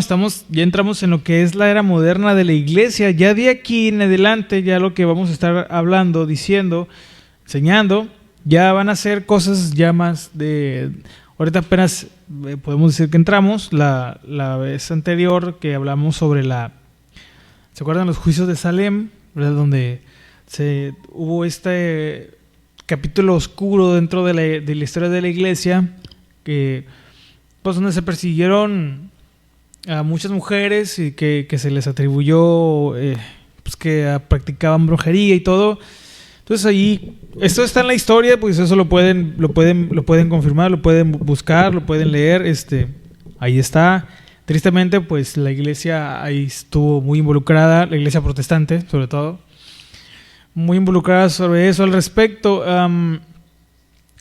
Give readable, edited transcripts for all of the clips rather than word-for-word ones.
ya entramos en lo que es la era moderna de la iglesia. Ya de aquí en adelante, ya lo que vamos a estar hablando, diciendo, enseñando, ya van a ser cosas ya más de... Ahorita apenas podemos decir que entramos. La vez anterior que hablamos sobre ¿se acuerdan los juicios de Salem? ¿Verdad? Donde hubo este capítulo oscuro dentro de la historia de la iglesia, que pues donde se persiguieron a muchas mujeres y que se les atribuyó pues que practicaban brujería y todo. Entonces ahí, esto está en la historia, pues eso lo pueden confirmar, lo pueden buscar, lo pueden leer, ahí está. Tristemente, pues la iglesia ahí estuvo muy involucrada, la iglesia protestante sobre todo, muy involucrada sobre eso al respecto.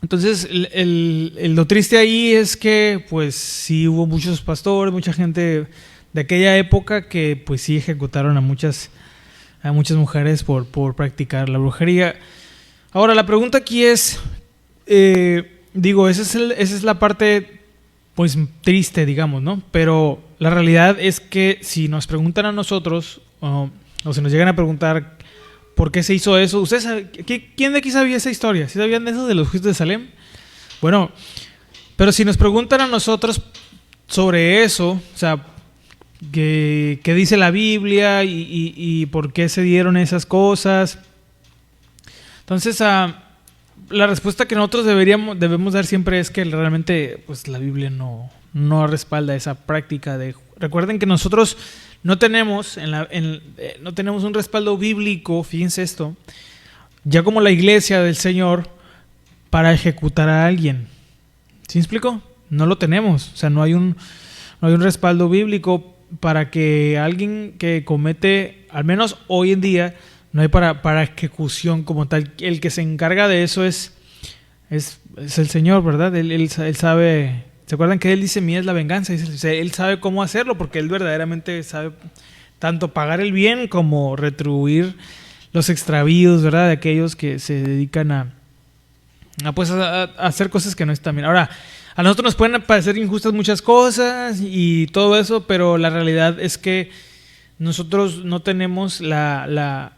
Entonces, lo triste ahí es que, pues, sí hubo muchos pastores, mucha gente de aquella época que, pues, sí ejecutaron a muchas mujeres por practicar la brujería. Ahora, la pregunta aquí es, esa es la parte, pues, triste, digamos, ¿no? Pero la realidad es que si nos preguntan a nosotros, o si nos llegan a preguntar ¿por qué se hizo eso? ¿Quién de aquí sabía esa historia? ¿Sí sabían de eso de los juicios de Salem? Bueno, pero si nos preguntan a nosotros sobre eso, o sea, ¿qué dice la Biblia y por qué se dieron esas cosas? Entonces, la respuesta que nosotros debemos dar siempre es que realmente, pues, la Biblia no respalda esa práctica de... Recuerden que nosotros no tenemos un respaldo bíblico, fíjense esto, ya como la iglesia del Señor, para ejecutar a alguien. ¿Sí me explico? No lo tenemos. O sea, no hay un respaldo bíblico para que alguien que comete, al menos hoy en día, no hay para ejecución como tal. El que se encarga de eso es el Señor, ¿verdad? Él sabe... ¿Se acuerdan que Él dice, mía es la venganza? Él sabe cómo hacerlo porque Él verdaderamente sabe tanto pagar el bien como retribuir los extravíos, ¿verdad? De aquellos que se dedican a hacer cosas que no están bien. Ahora, a nosotros nos pueden parecer injustas muchas cosas y todo eso, pero la realidad es que nosotros no tenemos la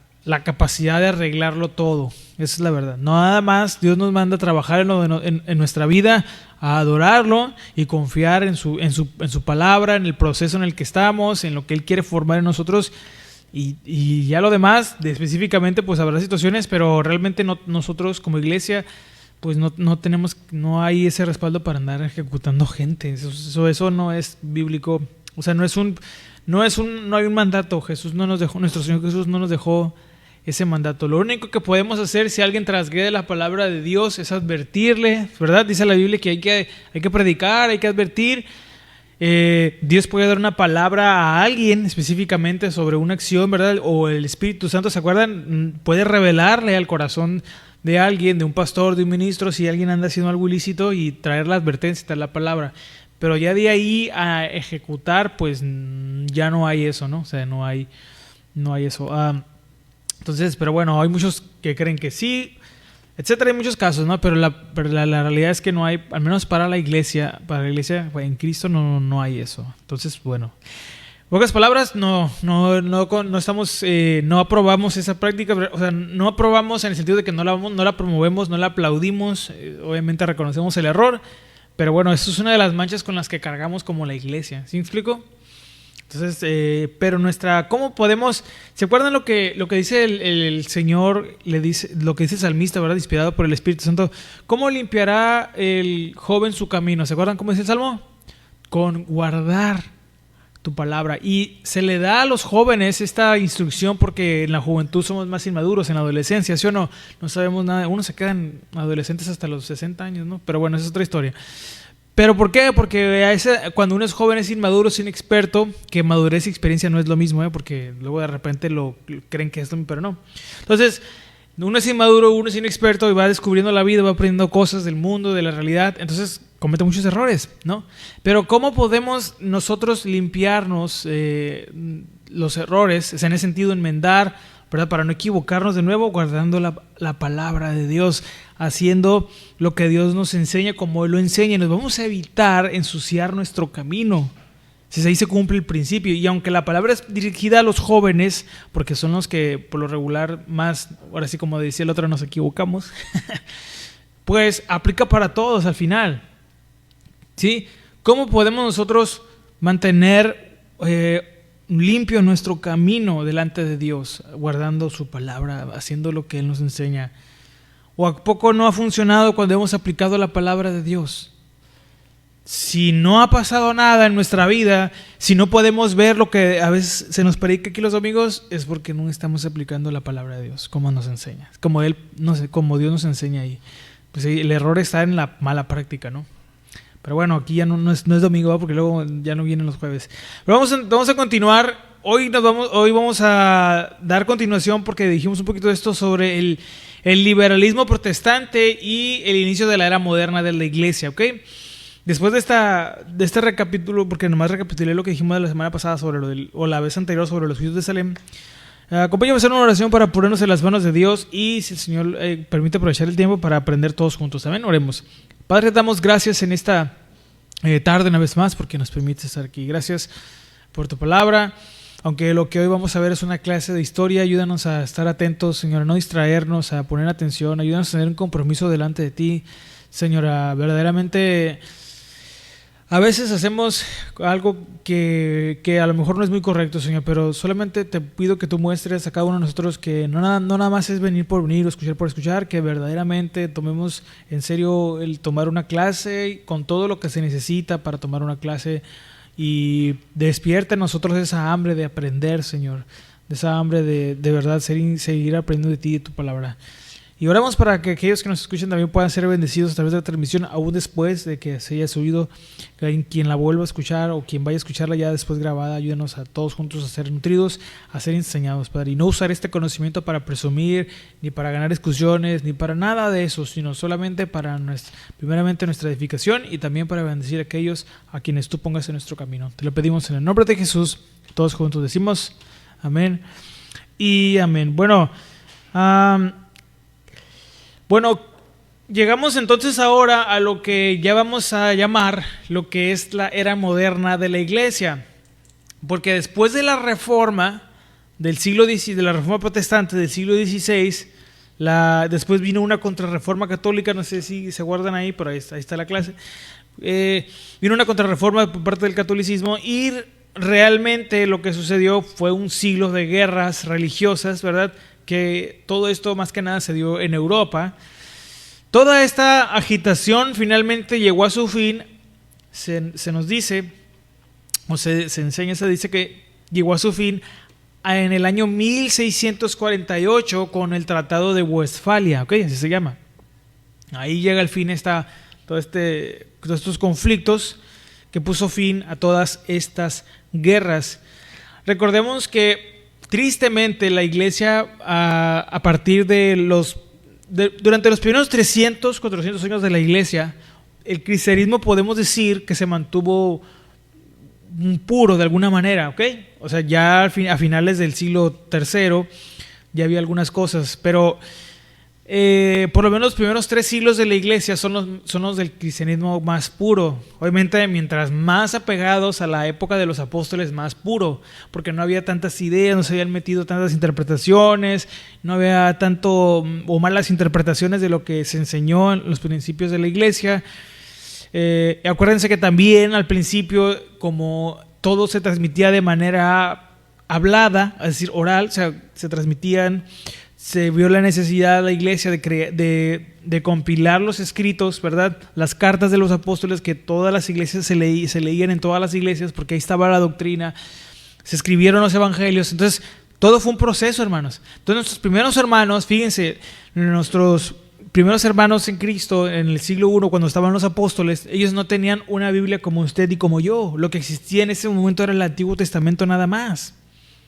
capacidad de arreglarlo todo. Esa es la verdad. Nada más Dios nos manda a trabajar en nuestra vida, a adorarlo y confiar en su palabra, en el proceso en el que estamos, en lo que Él quiere formar en nosotros. Y ya lo demás, específicamente, pues habrá situaciones, pero realmente nosotros como iglesia, pues no hay ese respaldo para andar ejecutando gente. Eso no es bíblico. O sea, no hay un mandato. Nuestro Señor Jesús no nos dejó ese mandato. Lo único que podemos hacer si alguien transgrede la palabra de Dios es advertirle, ¿verdad? Dice la Biblia que hay que predicar, hay que advertir. Dios puede dar una palabra a alguien específicamente sobre una acción, ¿verdad? O el Espíritu Santo, ¿se acuerdan? Puede revelarle al corazón de alguien, de un pastor, de un ministro, si alguien anda haciendo algo ilícito y traer la advertencia, traer la palabra. Pero ya de ahí a ejecutar, pues ya no hay eso, ¿no? O sea, no hay eso. Entonces, pero bueno, hay muchos que creen que sí, etcétera, hay muchos casos, ¿no? Pero la realidad es que no hay, al menos para la iglesia en Cristo no hay eso. Entonces, bueno, en pocas palabras, no aprobamos esa práctica, o sea, no aprobamos en el sentido de que no la promovemos, no la aplaudimos, obviamente reconocemos el error, pero bueno, eso es una de las manchas con las que cargamos como la iglesia. ¿Sí me explico? Entonces, pero ¿cómo podemos? ¿Se acuerdan lo que dice el Señor, le dice, lo que dice el salmista, ¿verdad? Inspirado por el Espíritu Santo. ¿Cómo limpiará el joven su camino? ¿Se acuerdan cómo dice el Salmo? Con guardar tu palabra. Y se le da a los jóvenes esta instrucción porque en la juventud somos más inmaduros, en la adolescencia, ¿sí o no? No sabemos nada. Unos se quedan adolescentes hasta los 60 años, ¿no? Pero bueno, esa es otra historia. ¿Pero por qué? Porque cuando uno es joven, es inmaduro, es inexperto, que madurez y experiencia no es lo mismo, porque luego de repente lo creen que es lo mismo, pero no. Entonces, uno es inmaduro, uno es inexperto y va descubriendo la vida, va aprendiendo cosas del mundo, de la realidad, entonces comete muchos errores, ¿no? Pero ¿cómo podemos nosotros limpiarnos los errores? O sea, en ese sentido, enmendar, ¿verdad? Para no equivocarnos de nuevo, guardando la palabra de Dios, haciendo lo que Dios nos enseña como Él lo enseña. Nos vamos a evitar ensuciar nuestro camino. Si ahí se cumple el principio. Y aunque la palabra es dirigida a los jóvenes, porque son los que por lo regular más, ahora sí como decía el otro, nos equivocamos, pues aplica para todos al final. ¿Sí? ¿Cómo podemos nosotros mantener limpio nuestro camino delante de Dios, guardando su palabra, haciendo lo que Él nos enseña? ¿O a poco no ha funcionado cuando hemos aplicado la palabra de Dios? Si no ha pasado nada en nuestra vida, si no podemos ver lo que a veces se nos predica aquí los domingos, es porque no estamos aplicando la palabra de Dios como nos enseña, como Dios nos enseña ahí. Pues el error está en la mala práctica, ¿no? Pero bueno, aquí ya no es domingo, porque luego ya no vienen los jueves. Pero vamos a continuar. Hoy vamos a dar continuación porque dijimos un poquito de esto sobre el liberalismo protestante y el inicio de la era moderna de la iglesia, ¿ok? Después de este recapítulo, porque nomás recapitulé lo que dijimos de la semana pasada o la vez anterior sobre los juicios de Salem, acompáñame a hacer una oración para ponernos en las manos de Dios y si el Señor permite aprovechar el tiempo para aprender todos juntos. Amén, oremos. Padre, damos gracias en esta tarde una vez más porque nos permite estar aquí. Gracias por tu palabra. Aunque lo que hoy vamos a ver es una clase de historia, ayúdanos a estar atentos, Señor, a no distraernos, a poner atención, ayúdanos a tener un compromiso delante de ti, Señor, verdaderamente. A veces hacemos algo que a lo mejor no es muy correcto, Señor, pero solamente te pido que tú muestres a cada uno de nosotros que no nada más es venir por venir o escuchar por escuchar, que verdaderamente tomemos en serio el tomar una clase con todo lo que se necesita para tomar una clase y despierta en nosotros esa hambre de aprender, Señor, de esa hambre de verdad seguir aprendiendo de ti y de tu palabra. Y oramos para que aquellos que nos escuchen también puedan ser bendecidos a través de la transmisión, aún después de que se haya subido. Quien la vuelva a escuchar o quien vaya a escucharla ya después grabada, ayúdanos a todos juntos a ser nutridos, a ser enseñados, Padre. Y no usar este conocimiento para presumir, ni para ganar discusiones, ni para nada de eso, sino solamente para primeramente nuestra edificación y también para bendecir a aquellos a quienes tú pongas en nuestro camino. Te lo pedimos en el nombre de Jesús. Todos juntos decimos amén y amén. Bueno, llegamos entonces ahora a lo que ya vamos a llamar lo que es la era moderna de la iglesia, porque después de la reforma del siglo XVI, de la reforma protestante del siglo XVI, después vino una contrarreforma católica, no sé si se guardan ahí, pero ahí está la clase, vino una contrarreforma por parte del catolicismo y realmente lo que sucedió fue un siglo de guerras religiosas, ¿verdad?, que todo esto más que nada se dio en Europa. Toda esta agitación finalmente llegó a su fin. Se nos dice, o se enseña, se dice que llegó a su fin en el año 1648 con el Tratado de Westfalia, ¿ok? Así se llama. Ahí llega al fin todos estos conflictos que puso fin a todas estas guerras. Recordemos que tristemente la iglesia a partir durante los primeros 300, 400 años de la iglesia, el cristianismo podemos decir que se mantuvo puro de alguna manera, ¿ok? O sea, ya a finales del siglo III ya había algunas cosas, pero por lo menos los primeros 3 siglos de la iglesia son los del cristianismo más puro. Obviamente, mientras más apegados a la época de los apóstoles, más puro, porque no había tantas ideas, no se habían metido tantas interpretaciones, no había tanto o malas interpretaciones de lo que se enseñó en los principios de la iglesia. Acuérdense que también al principio, como todo se transmitía de manera hablada, es decir, oral, o sea, se vio la necesidad de la iglesia de compilar los escritos, ¿verdad? Las cartas de los apóstoles, que todas las iglesias se leían en todas las iglesias, porque ahí estaba la doctrina, se escribieron los evangelios. Entonces, todo fue un proceso, hermanos. Entonces, nuestros primeros hermanos, fíjense, nuestros primeros hermanos en Cristo, en el siglo I, cuando estaban los apóstoles, ellos no tenían una Biblia como usted y como yo. Lo que existía en ese momento era el Antiguo Testamento nada más.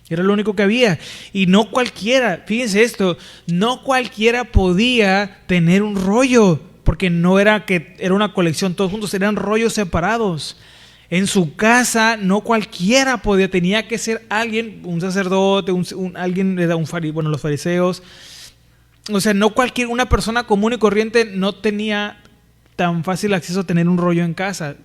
Era lo único que había. Y no cualquiera, fíjense esto, no cualquiera podía tener un rollo, porque no era que era una colección todos juntos, eran rollos separados. En su casa no cualquiera podía, tenía que ser alguien, un sacerdote, alguien, los fariseos. O sea, no una persona común y corriente no tenía tan fácil acceso a tener un rollo en casa.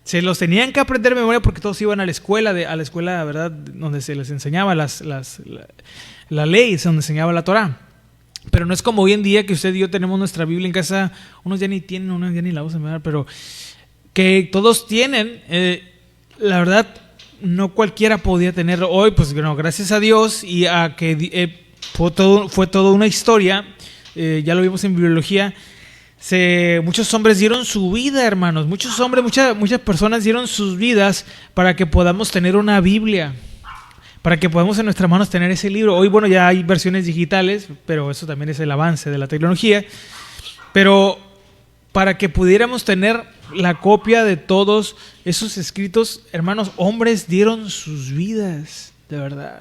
Se los tenían que aprender de memoria porque todos iban a la escuela, ¿verdad? Donde se les enseñaba la ley, donde enseñaba la Torá. Pero no es como hoy en día que usted y yo tenemos nuestra Biblia en casa. Unos ya ni tienen, unos ya ni la usan, ¿verdad? Pero que todos tienen. La verdad, no cualquiera podía tenerlo. Hoy, pues bueno, gracias a Dios y a que fue toda una historia. Ya lo vimos en biología. Muchos hombres dieron su vida, hermanos. Muchos hombres, muchas personas dieron sus vidas para que podamos tener una Biblia, para que podamos en nuestras manos tener ese libro. Hoy, bueno, ya hay versiones digitales, pero eso también es el avance de la tecnología. Pero para que pudiéramos tener la copia de todos esos escritos, hermanos, hombres dieron sus vidas, de verdad.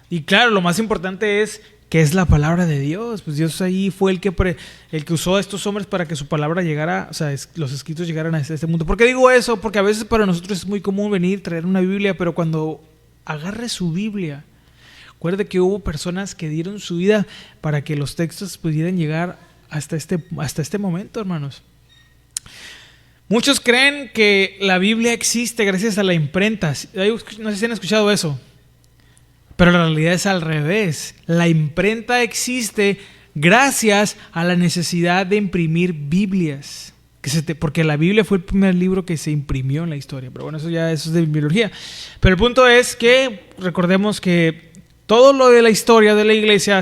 Y claro, lo más importante es que es la palabra de Dios. Pues Dios ahí fue el que usó a estos hombres para que su palabra llegara, o sea, los escritos llegaran a este mundo. ¿Por qué digo eso? Porque a veces para nosotros es muy común venir, traer una Biblia, pero cuando agarre su Biblia, recuerde que hubo personas que dieron su vida para que los textos pudieran llegar hasta este momento, hermanos. Muchos creen que la Biblia existe gracias a la imprenta. No sé si han escuchado eso. Pero la realidad es al revés. La imprenta existe gracias a la necesidad de imprimir Biblias. Porque la Biblia fue el primer libro que se imprimió en la historia. Pero bueno, eso es de biología. Pero el punto es que recordemos que todo lo de la historia de la iglesia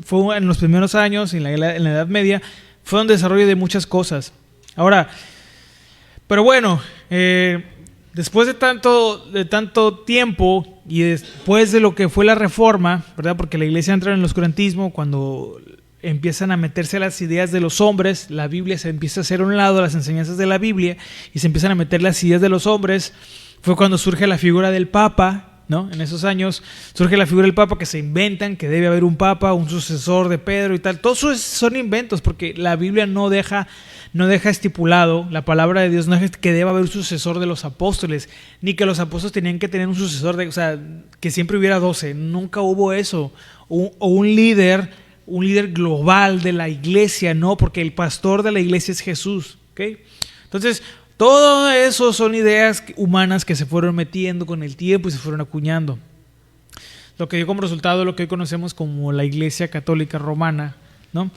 fue en los primeros años, en la Edad Media, fue un desarrollo de muchas cosas. Ahora, pero bueno, después de tanto tiempo y después de lo que fue la Reforma, ¿verdad? Porque la iglesia entra en el oscurantismo cuando empiezan a meterse las ideas de los hombres, la Biblia se empieza a hacer a un lado, las enseñanzas de la Biblia, y se empiezan a meter las ideas de los hombres. Fue cuando surge la figura del Papa, ¿no? En esos años surge la figura del Papa, que se inventan que debe haber un Papa, un sucesor de Pedro y tal. Todos esos son inventos porque la Biblia no deja estipulado, la palabra de Dios no deja que deba haber un sucesor de los apóstoles, ni que los apóstoles tenían que tener un sucesor, o sea, que siempre hubiera 12. Nunca hubo eso. O un líder global de la iglesia, no, porque el pastor de la iglesia es Jesús, ¿ok? Entonces, todo eso son ideas humanas que se fueron metiendo con el tiempo y se fueron acuñando. Lo que dio como resultado lo que hoy conocemos como la Iglesia Católica Romana, ¿no?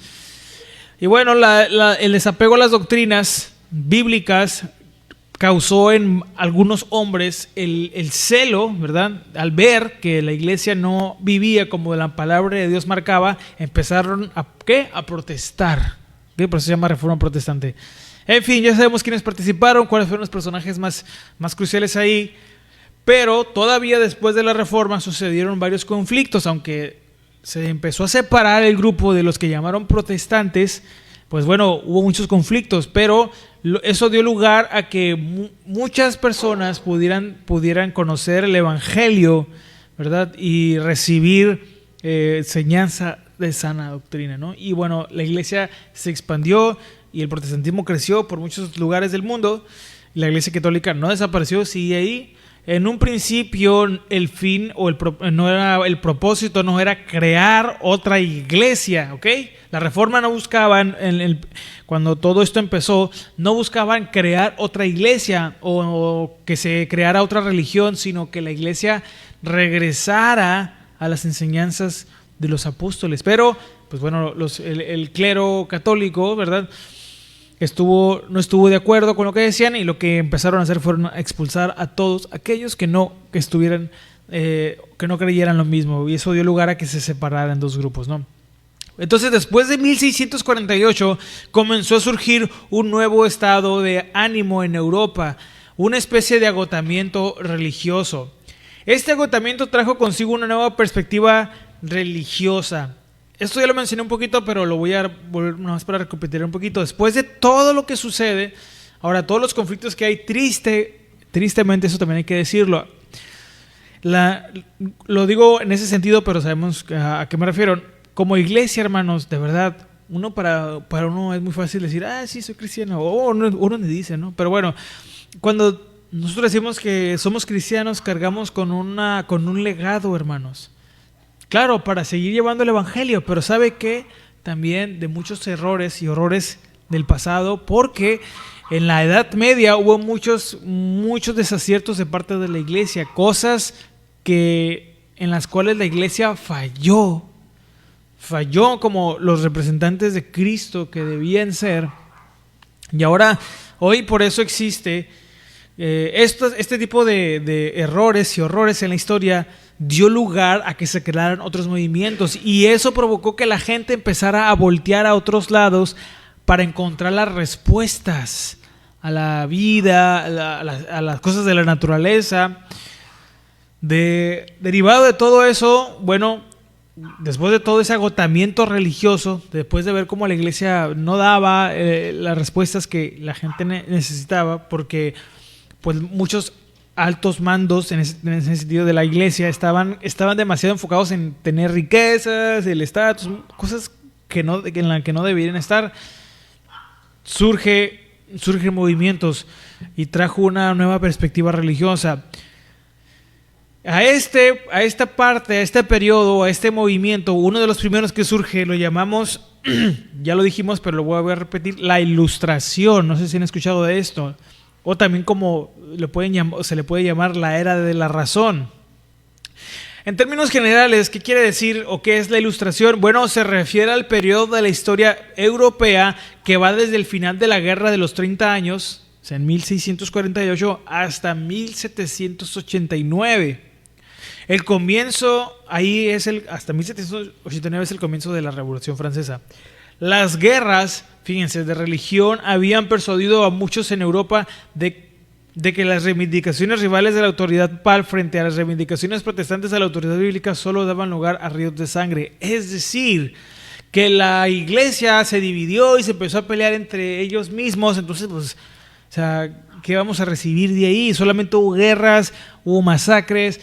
Y bueno, el desapego a las doctrinas bíblicas causó en algunos hombres el celo, ¿verdad? Al ver que la iglesia no vivía como la palabra de Dios marcaba, empezaron a protestar. ¿Qué? Por eso se llama Reforma Protestante. En fin, ya sabemos quiénes participaron, cuáles fueron los personajes más cruciales ahí, pero todavía después de la Reforma sucedieron varios conflictos, aunque se empezó a separar el grupo de los que llamaron protestantes. Pues bueno, hubo muchos conflictos, pero eso dio lugar a que muchas personas pudieran conocer el Evangelio, ¿verdad? Y recibir enseñanza de sana doctrina, ¿no? Y bueno, la iglesia se expandió y el protestantismo creció por muchos lugares del mundo. La iglesia católica no desapareció, sigue ahí. En un principio el fin o el propósito no era crear otra iglesia, ¿ok? La Reforma no buscaban, cuando todo esto empezó, no buscaban crear otra iglesia o que se creara otra religión, sino que la iglesia regresara a las enseñanzas de los apóstoles. Pero, pues bueno, el clero católico, ¿verdad?, no estuvo de acuerdo con lo que decían, y lo que empezaron a hacer fueron a expulsar a todos aquellos que no creyeran lo mismo, y eso dio lugar a que se separaran en dos grupos, ¿no? Entonces, después de 1648 comenzó a surgir un nuevo estado de ánimo en Europa, una especie de agotamiento religioso. Este agotamiento trajo consigo una nueva perspectiva religiosa. Esto ya lo mencioné un poquito, pero lo voy a volver más para recuperar un poquito. Después de todo lo que sucede, ahora todos los conflictos que hay, tristemente, eso también hay que decirlo. Lo digo en ese sentido, pero sabemos a qué me refiero. Como iglesia, hermanos, de verdad, para uno es muy fácil decir, sí, soy cristiano, o uno ni dice, ¿no? Pero bueno, cuando nosotros decimos que somos cristianos, cargamos con un legado, hermanos. Claro, para seguir llevando el evangelio, pero ¿sabe qué? También de muchos errores y horrores del pasado, porque En la Edad Media hubo muchos desaciertos de parte de la iglesia, cosas en las cuales la iglesia falló como los representantes de Cristo que debían ser. Y hoy por eso existe este tipo de errores y horrores en la historia. Dio lugar a que se crearan otros movimientos, y eso provocó que la gente empezara a voltear a otros lados para encontrar las respuestas a la vida, a las cosas de la naturaleza. Derivado de todo eso, bueno, después de todo ese agotamiento religioso, después de ver cómo la iglesia no daba las respuestas que la gente necesitaba, porque pues muchos altos mandos en ese sentido de la iglesia estaban demasiado enfocados en tener riquezas, el estatus, cosas en las que no deberían estar. Surgen movimientos y trajo una nueva perspectiva religiosa. A esta parte, a este periodo, a este movimiento, uno de los primeros que surge lo llamamos, ya lo dijimos, pero lo voy a repetir, la Ilustración. No sé si han escuchado de esto. O también como se le puede llamar la era de la razón. En términos generales, ¿qué quiere decir o qué es la Ilustración? Bueno, se refiere al periodo de la historia europea que va desde el final de la Guerra de los 30 años, o sea, en 1648, hasta 1789. El comienzo, hasta 1789 es el comienzo de la Revolución Francesa. Las guerras, fíjense, de religión habían persuadido a muchos en Europa de que las reivindicaciones rivales de la autoridad papal frente a las reivindicaciones protestantes de la autoridad bíblica solo daban lugar a ríos de sangre. Es decir, que la iglesia se dividió y se empezó a pelear entre ellos mismos. Entonces, pues, o sea, ¿qué vamos a recibir de ahí? Solamente hubo guerras, hubo masacres,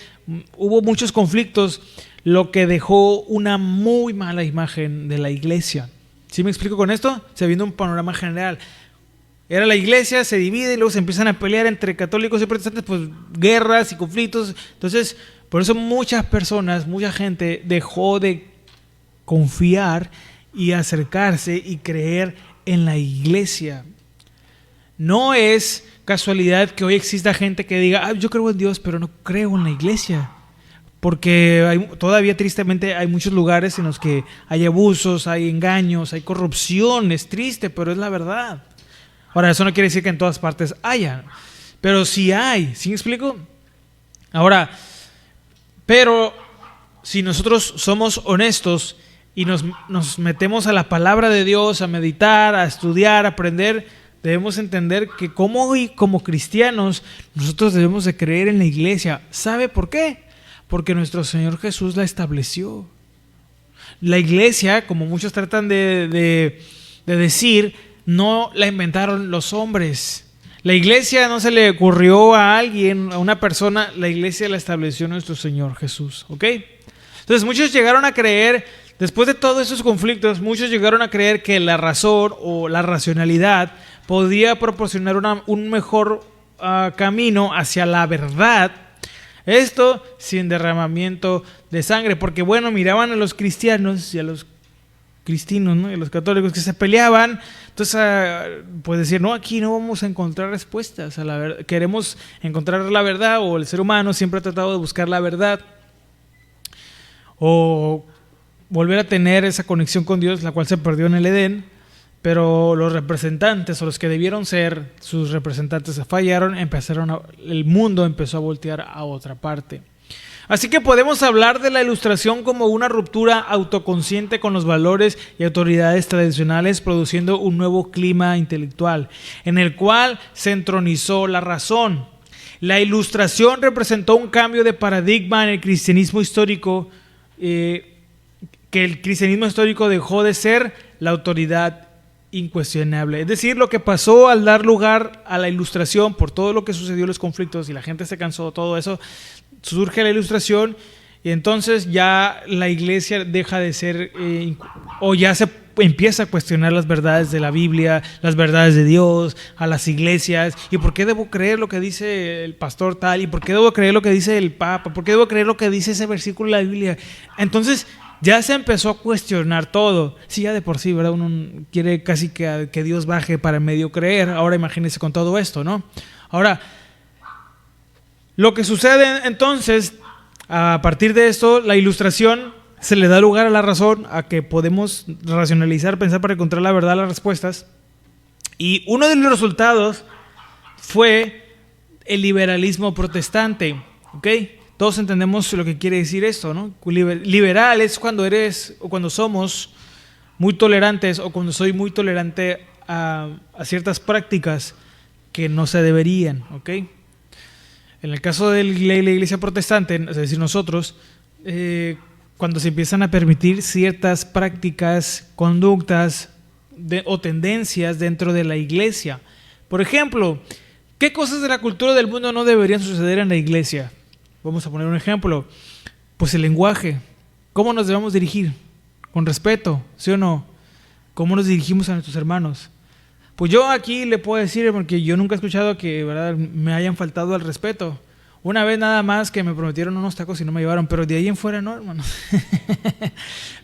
hubo muchos conflictos, lo que dejó una muy mala imagen de la iglesia. ¿Sí me explico con esto? Se viene un panorama general. Era la iglesia, se divide y luego se empiezan a pelear entre católicos y protestantes, pues guerras y conflictos. Entonces, por eso muchas personas, mucha gente dejó de confiar y acercarse y creer en la iglesia. No es casualidad que hoy exista gente que diga, yo creo en Dios, pero no creo en la iglesia. Porque todavía tristemente hay muchos lugares en los que hay abusos, hay engaños, hay corrupción. Es triste, pero es la verdad. Ahora, eso no quiere decir que en todas partes haya, pero sí hay. ¿Sí me explico? Ahora, pero si nosotros somos honestos y nos metemos a la palabra de Dios, a meditar, a estudiar, a aprender, debemos entender que como cristianos nosotros debemos de creer en la iglesia. ¿Sabe por qué? Porque nuestro Señor Jesús la estableció. La iglesia, como muchos tratan de decir, no la inventaron los hombres. La iglesia no se le ocurrió a alguien, a una persona, la iglesia la estableció nuestro Señor Jesús, ¿ok? Entonces muchos llegaron a creer, después de todos esos conflictos, muchos llegaron a creer que la razón o la racionalidad podía proporcionar un mejor camino hacia la verdad. Esto sin derramamiento de sangre, porque bueno, miraban a los cristianos y a los cristinos, ¿no? Y a los católicos que se peleaban. Entonces, pues decir, no, aquí no vamos a encontrar respuestas a la verdad. Queremos encontrar la verdad, o el ser humano siempre ha tratado de buscar la verdad, o volver a tener esa conexión con Dios, la cual se perdió en el Edén. Pero los representantes, o los que debieron ser sus representantes, fallaron, el mundo empezó a voltear a otra parte. Así que podemos hablar de la Ilustración como una ruptura autoconsciente con los valores y autoridades tradicionales, produciendo un nuevo clima intelectual, en el cual se entronizó la razón. La Ilustración representó un cambio de paradigma en el cristianismo histórico, que el cristianismo histórico dejó de ser la autoridad incuestionable. Es decir, lo que pasó al dar lugar a la Ilustración, por todo lo que sucedió en los conflictos y la gente se cansó de todo eso, surge la Ilustración, y entonces ya la iglesia deja de ser, o ya se empieza a cuestionar las verdades de la Biblia, las verdades de Dios, a las iglesias. ¿Y por qué debo creer lo que dice el pastor tal? ¿Y por qué debo creer lo que dice el Papa? ¿Por qué debo creer lo que dice ese versículo de la Biblia? Entonces ya se empezó a cuestionar todo. Sí, ya de por sí, ¿verdad? Uno quiere casi que Dios baje para medio creer. Ahora imagínense con todo esto, ¿no? Ahora, lo que sucede entonces, a partir de esto, la ilustración se le da lugar a la razón, a que podemos racionalizar, pensar para encontrar la verdad, las respuestas. Y uno de los resultados fue el liberalismo protestante, ¿ok? Todos entendemos lo que quiere decir esto, ¿no? Liberal es cuando eres o cuando somos muy tolerantes o cuando soy muy tolerante a ciertas prácticas que no se deberían, ¿ok? En el caso de la iglesia protestante, es decir, nosotros, cuando se empiezan a permitir ciertas prácticas, conductas o tendencias dentro de la iglesia. Por ejemplo, ¿qué cosas de la cultura del mundo no deberían suceder en la iglesia? Vamos a poner un ejemplo. Pues el lenguaje. ¿Cómo nos debemos dirigir? Con respeto, ¿sí o no? ¿Cómo nos dirigimos a nuestros hermanos? Pues yo aquí le puedo decir, porque yo nunca he escuchado que, ¿verdad?, me hayan faltado al respeto. Una vez nada más que me prometieron unos tacos y no me llevaron, pero de ahí en fuera no, hermano.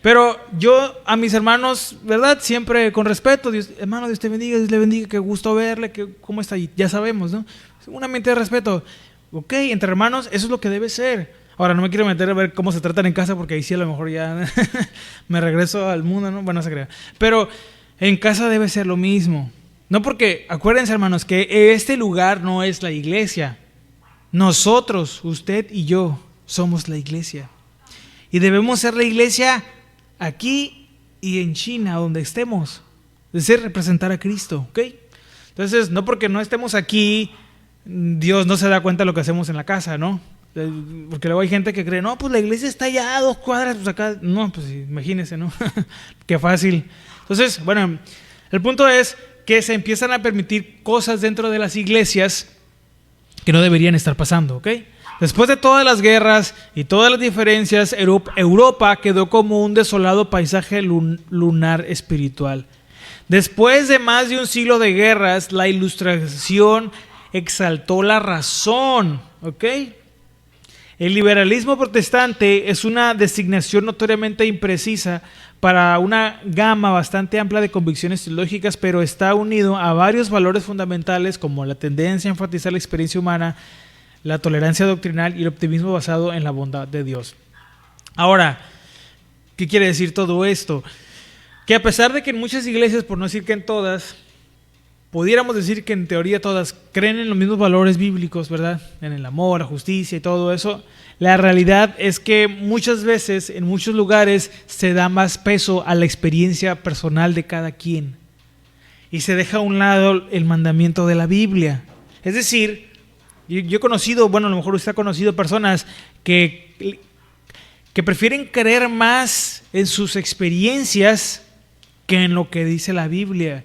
Pero yo a mis hermanos, ¿verdad?, siempre con respeto. Dios, hermano, Dios te bendiga, Dios le bendiga, qué gusto verle, cómo está. Y ya sabemos, ¿no? Un ambiente de respeto. Ok, entre hermanos, eso es lo que debe ser. Ahora, no me quiero meter a ver cómo se tratan en casa, porque ahí sí a lo mejor ya me regreso al mundo, ¿no? Bueno, no se crea. Pero en casa debe ser lo mismo. No, porque acuérdense, hermanos, que este lugar no es la iglesia. Nosotros, usted y yo, somos la iglesia. Y debemos ser la iglesia aquí y en China, donde estemos. Es decir, representar a Cristo, ¿ok? Entonces, no porque no estemos aquí, Dios no se da cuenta de lo que hacemos en la casa, ¿no? Porque luego hay gente que cree, no, pues la iglesia está allá a 2 cuadras, pues acá. No, pues imagínense, ¿no? Qué fácil. Entonces, bueno, el punto es que se empiezan a permitir cosas dentro de las iglesias que no deberían estar pasando, ¿ok? Después de todas las guerras y todas las diferencias, Europa quedó como un desolado paisaje lunar espiritual. Después de más de un siglo de guerras, la Ilustración exaltó la razón, ¿ok? El liberalismo protestante es una designación notoriamente imprecisa para una gama bastante amplia de convicciones teológicas, pero está unido a varios valores fundamentales como la tendencia a enfatizar la experiencia humana, la tolerancia doctrinal y el optimismo basado en la bondad de Dios. Ahora, ¿qué quiere decir todo esto? Que a pesar de que en muchas iglesias, por no decir que en todas, pudiéramos decir que en teoría todas creen en los mismos valores bíblicos, ¿verdad? En el amor, la justicia y todo eso. La realidad es que muchas veces, en muchos lugares, se da más peso a la experiencia personal de cada quien. Y se deja a un lado el mandamiento de la Biblia. Es decir, yo he conocido, bueno, a lo mejor usted ha conocido personas que prefieren creer más en sus experiencias que en lo que dice la Biblia.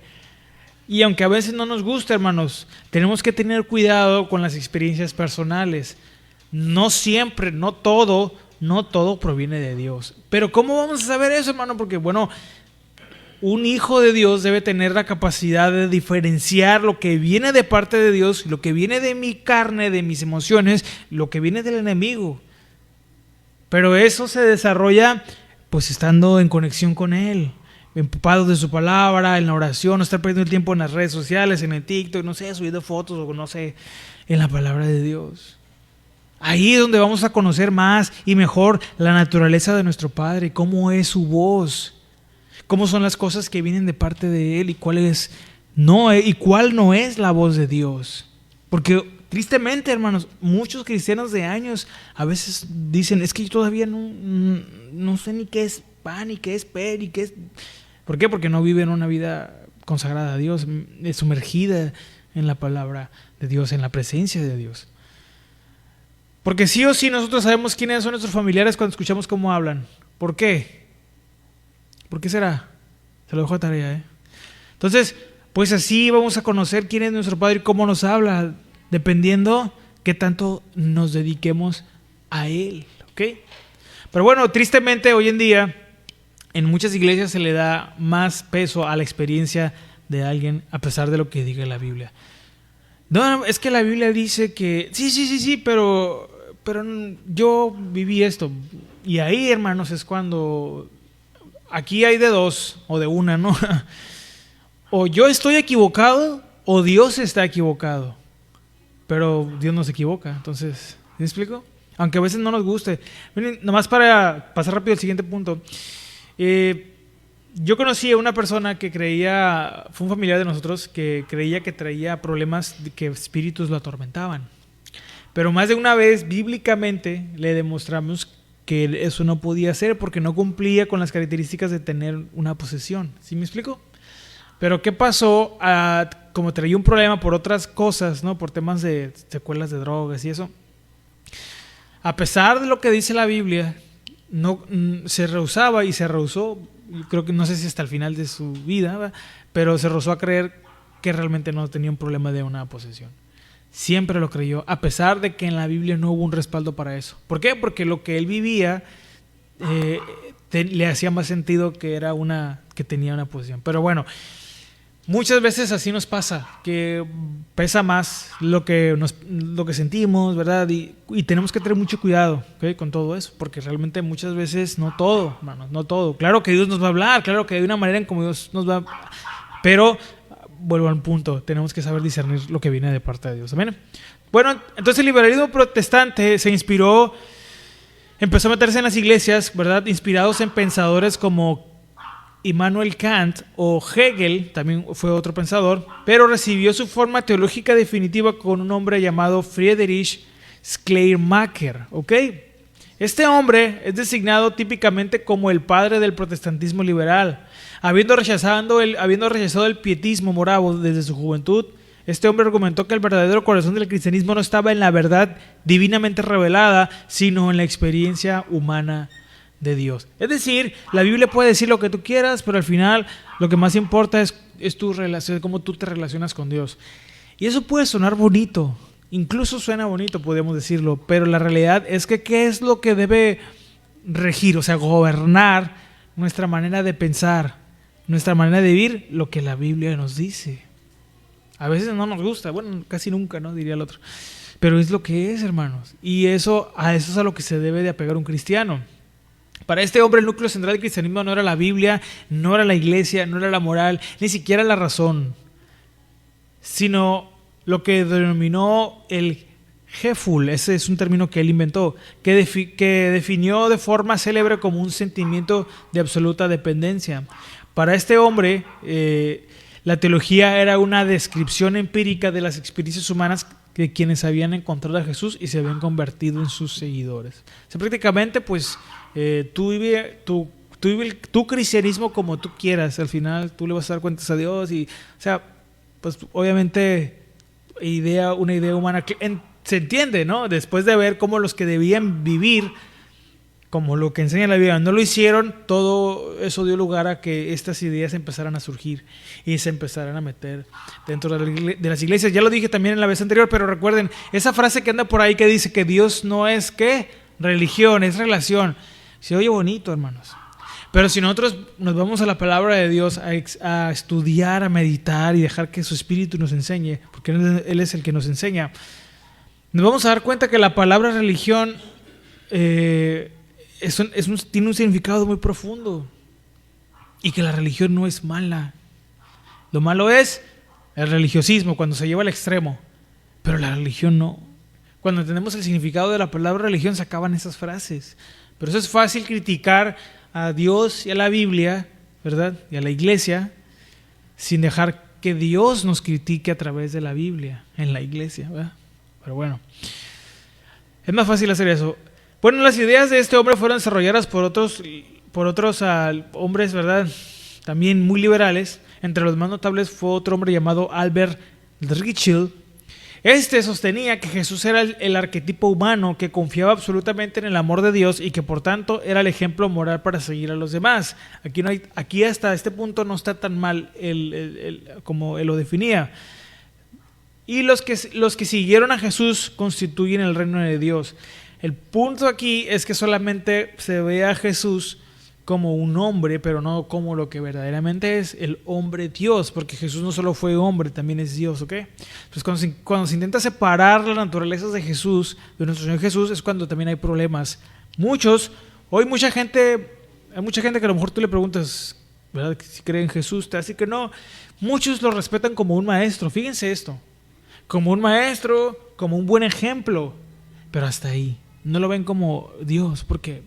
Y aunque a veces no nos gusta, hermanos, tenemos que tener cuidado con las experiencias personales. No siempre, no todo proviene de Dios. Pero ¿cómo vamos a saber eso, hermano? Porque, bueno, un hijo de Dios debe tener la capacidad de diferenciar lo que viene de parte de Dios, lo que viene de mi carne, de mis emociones, lo que viene del enemigo. Pero eso se desarrolla pues estando en conexión con Él, empapados de su palabra, en la oración, no estar perdiendo el tiempo en las redes sociales, en el TikTok, no sé, subiendo fotos o no sé, en la palabra de Dios. Ahí es donde vamos a conocer más y mejor la naturaleza de nuestro Padre, cómo es su voz, cómo son las cosas que vienen de parte de Él y cuál no es la voz de Dios. Porque tristemente, hermanos, muchos cristianos de años a veces dicen, es que yo todavía no sé ni qué es pan, ni qué es per, ni qué es... ¿Por qué? Porque no viven una vida consagrada a Dios, sumergida en la palabra de Dios, en la presencia de Dios. Porque sí o sí nosotros sabemos quiénes son nuestros familiares cuando escuchamos cómo hablan. ¿Por qué? ¿Por qué será? Se lo dejo a tarea, ¿eh? Entonces, pues así vamos a conocer quién es nuestro Padre y cómo nos habla, dependiendo qué tanto nos dediquemos a Él, ¿ok? Pero bueno, tristemente hoy en día en muchas iglesias se le da más peso a la experiencia de alguien a pesar de lo que diga la Biblia. No, es que la Biblia dice que sí, pero yo viví esto. Y ahí, hermanos, es cuando aquí hay de dos o de una, ¿no? O yo estoy equivocado o Dios está equivocado. Pero Dios no se equivoca, entonces, ¿me explico? Aunque a veces no nos guste. Miren, nomás para pasar rápido al siguiente punto. Yo conocí a una persona que creía, fue un familiar de nosotros, que creía que traía problemas, que espíritus lo atormentaban. Pero más de una vez, bíblicamente, le demostramos que eso no podía ser porque no cumplía con las características de tener una posesión. ¿Sí me explico? Pero ¿qué pasó? Como traía un problema por otras cosas, ¿no? Por temas de secuelas de drogas y eso. A pesar de lo que dice la Biblia, no se rehusaba y se rehusó, creo que no sé si hasta el final de su vida, ¿verdad? Pero se rehusó a creer que realmente no tenía un problema de una posesión. Siempre lo creyó, a pesar de que en la Biblia no hubo un respaldo para eso. ¿Por qué? Porque lo que él vivía le hacía más sentido que tenía una posesión. Pero bueno, muchas veces así nos pasa, que pesa más lo que sentimos, ¿verdad? Y tenemos que tener mucho cuidado, ¿okay? Con todo eso, porque realmente muchas veces no todo, hermanos, no todo. Claro que Dios nos va a hablar, claro que hay una manera en cómo Dios nos va a... Pero, vuelvo al punto, tenemos que saber discernir lo que viene de parte de Dios. ¿Amén? Bueno, entonces el liberalismo protestante se inspiró, empezó a meterse en las iglesias, ¿verdad? Inspirados en pensadores como Immanuel Kant o Hegel, también fue otro pensador, pero recibió su forma teológica definitiva con un hombre llamado Friedrich Schleiermacher, ¿ok? Este hombre es designado típicamente como el padre del protestantismo liberal. Habiendo rechazado el pietismo moravo desde su juventud, este hombre argumentó que el verdadero corazón del cristianismo no estaba en la verdad divinamente revelada, sino en la experiencia humana de Dios. Es decir, la Biblia puede decir lo que tú quieras, pero al final lo que más importa es tu relación, cómo tú te relacionas con Dios. Y eso puede sonar bonito, incluso suena bonito, podríamos decirlo, pero la realidad es que ¿qué es lo que debe regir, o sea, gobernar nuestra manera de pensar, nuestra manera de vivir? Lo que la Biblia nos dice. A veces no nos gusta, bueno, casi nunca, ¿no? Diría el otro. Pero es lo que es, hermanos. Y a eso es a lo que se debe de apegar un cristiano. Para este hombre el núcleo central del cristianismo no era la Biblia, no era la iglesia, no era la moral, ni siquiera la razón, sino lo que denominó el Gefühl, ese es un término que él inventó, que definió de forma célebre como un sentimiento de absoluta dependencia. Para este hombre, la teología era una descripción empírica de las experiencias humanas de quienes habían encontrado a Jesús y se habían convertido en sus seguidores. O sea, prácticamente, pues, tú vive tu cristianismo como tú quieras. Al final, tú le vas a dar cuentas a Dios y, o sea, pues, obviamente, una idea humana que se entiende, ¿no? Después de ver cómo los que debían vivir como lo que enseña la Biblia no lo hicieron, todo eso dio lugar a que estas ideas empezaran a surgir y se empezaran a meter dentro de las iglesias. Ya lo dije también en la vez anterior, pero recuerden, esa frase que anda por ahí que dice que Dios no es ¿qué? Religión, es relación. Se oye bonito, hermanos. Pero si nosotros nos vamos a la palabra de Dios a estudiar, a meditar y dejar que su Espíritu nos enseñe, porque Él es el que nos enseña, nos vamos a dar cuenta que la palabra religión tiene un significado muy profundo y que la religión no es mala. Lo malo es el religiosismo cuando se lleva al extremo, pero la religión no. Cuando entendemos el significado de la palabra religión se acaban esas frases. Pero eso es fácil criticar a Dios y a la Biblia, ¿verdad? Y a la iglesia sin dejar que Dios nos critique a través de la Biblia en la iglesia, ¿verdad? Pero bueno, es más fácil hacer eso. Bueno, las ideas de este hombre fueron desarrolladas por otros hombres, ¿verdad? También muy liberales. Entre los más notables fue otro hombre llamado Albert Ritschl. Este sostenía que Jesús era el arquetipo humano que confiaba absolutamente en el amor de Dios y que por tanto era el ejemplo moral para seguir a los demás. Aquí hasta este punto no está tan mal como él lo definía. Y los que siguieron a Jesús constituyen el reino de Dios. El punto aquí es que solamente se ve a Jesús como un hombre, pero no como lo que verdaderamente es el hombre Dios, porque Jesús no solo fue hombre, también es Dios, ¿ok? Pues cuando se intenta separar las naturalezas de Jesús, de nuestro Señor Jesús, es cuando también hay problemas. Muchos Hoy hay mucha gente que a lo mejor tú le preguntas, ¿verdad?, si cree en Jesús, te va a decir que no. Muchos lo respetan como un maestro, fíjense esto, como un maestro, como un buen ejemplo, pero hasta ahí. No lo ven como Dios, porque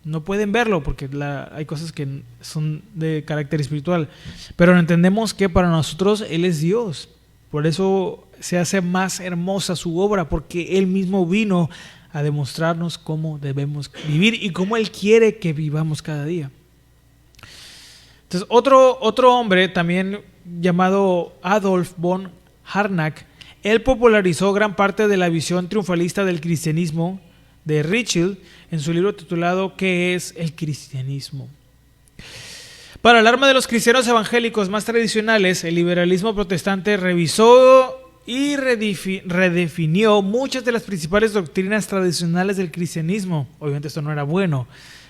no pueden verlo, porque hay cosas que son de carácter espiritual. Pero entendemos que para nosotros Él es Dios. Por eso se hace más hermosa su obra, porque Él mismo vino a demostrarnos cómo debemos vivir y cómo Él quiere que vivamos cada día. Entonces, otro hombre también llamado Adolf von Harnack, él popularizó gran parte de la visión triunfalista del cristianismo de Ritschl en su libro titulado ¿Qué es el cristianismo? Para alarma de los cristianos evangélicos más tradicionales, el liberalismo protestante revisó y redefinió muchas de las principales doctrinas tradicionales del cristianismo. Obviamente esto no era bueno,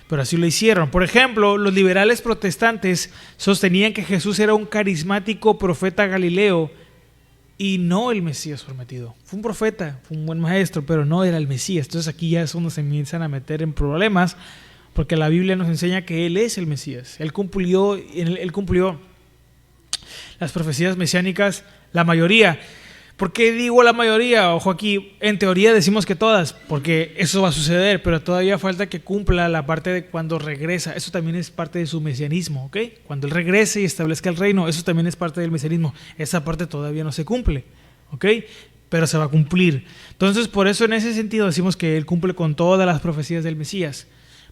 pero así lo hicieron. Por ejemplo, los liberales protestantes sostenían que Jesús era un carismático profeta galileo y no el Mesías prometido. Fue un profeta, fue un buen maestro, pero no era el Mesías. Entonces aquí ya es donde se empiezan a meter en problemas, porque la Biblia nos enseña que Él es el Mesías. Él cumplió las profecías mesiánicas, la mayoría. ¿Por qué digo la mayoría? Ojo aquí, en teoría decimos que todas, porque eso va a suceder, pero todavía falta que cumpla la parte de cuando regresa. Eso también es parte de su mesianismo, ¿ok? Cuando Él regrese y establezca el reino, eso también es parte del mesianismo. Esa parte todavía no se cumple, ¿ok? Pero se va a cumplir. Entonces, por eso en ese sentido decimos que Él cumple con todas las profecías del Mesías,